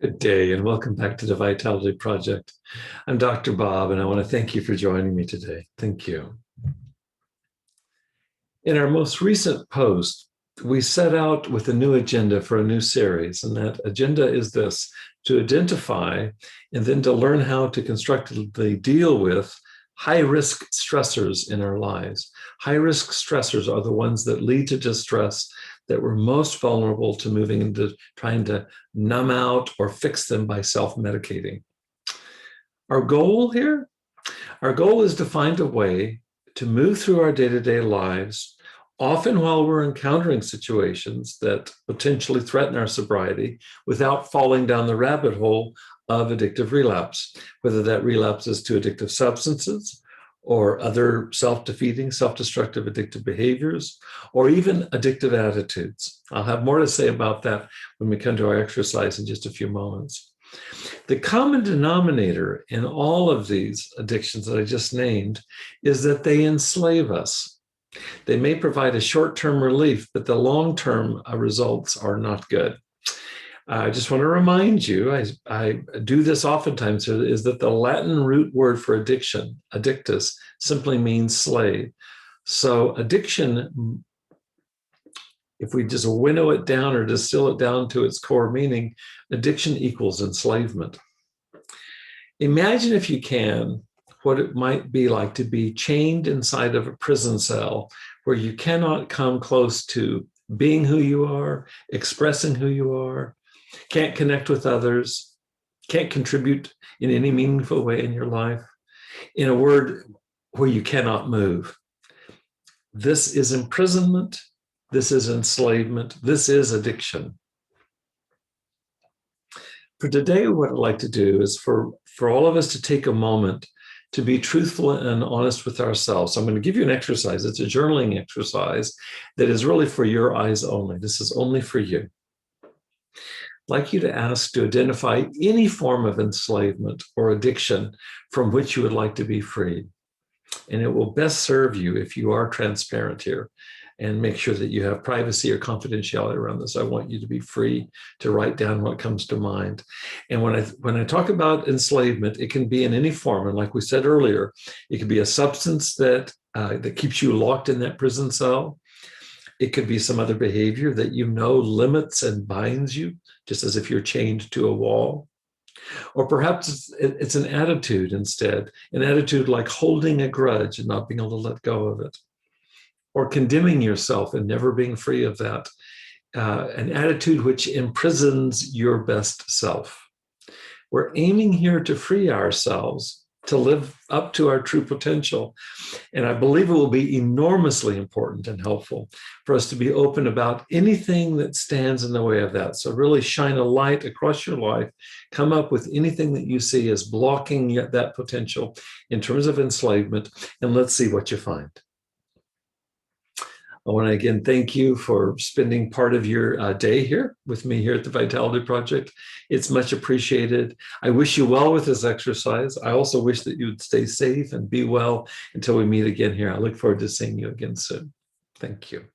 Good day and welcome back to the Vitality Project. I'm Dr. Bob and I want to thank you for joining me today. Thank you. In our most recent post, we set out with a new agenda for a new series, and that agenda is this: to identify and then to learn how to constructively deal with high-risk stressors in our lives. High-risk stressors are the ones that lead to distress, that we're most vulnerable to moving into trying to numb out or fix them by self-medicating. Our goal here? Our goal is to find a way to move through our day-to-day lives, often while we're encountering situations that potentially threaten our sobriety, without falling down the rabbit hole of addictive relapse, whether that relapse is to addictive substances or other self-defeating, self-destructive addictive behaviors, or even addictive attitudes. I'll have more to say about that when we come to our exercise in just a few moments. The common denominator in all of these addictions that I just named is that they enslave us. They may provide a short-term relief, but the long-term results are not good. I just want to remind you, I do this oftentimes, is that the Latin root word for addiction, addictus, simply means slave. So addiction, if we just winnow it down or distill it down to its core meaning, addiction equals enslavement. Imagine, if you can, what it might be like to be chained inside of a prison cell where you cannot come close to being who you are, expressing who you are, can't connect with others, can't contribute in any meaningful way in your life. In a word, where you cannot move. This is imprisonment. This is enslavement. This is addiction. For today, what I'd like to do is for all of us to take a moment to be truthful and honest with ourselves. So I'm going to give you an exercise. It's a journaling exercise that is really for your eyes only. This is only for you. I'd like you to ask to identify any form of enslavement or addiction from which you would like to be free. And it will best serve you if you are transparent here and make sure that you have privacy or confidentiality around this. I want you to be free to write down what comes to mind. And when I talk about enslavement, it can be in any form. And like we said earlier, it could be a substance that keeps you locked in that prison cell. It could be some other behavior that you know limits and binds you, just as if you're chained to a wall. Or perhaps it's an attitude instead, an attitude like holding a grudge and not being able to let go of it, or condemning yourself and never being free of that, an attitude which imprisons your best self. We're aiming here to free ourselves, to live up to our true potential. And I believe it will be enormously important and helpful for us to be open about anything that stands in the way of that. So really shine a light across your life, come up with anything that you see as blocking that potential in terms of enslavement, and let's see what you find. I want to again thank you for spending part of your day here with me here at the Vitality Project. It's much appreciated. I wish you well with this exercise. I also wish that you would stay safe and be well until we meet again here. I look forward to seeing you again soon. Thank you.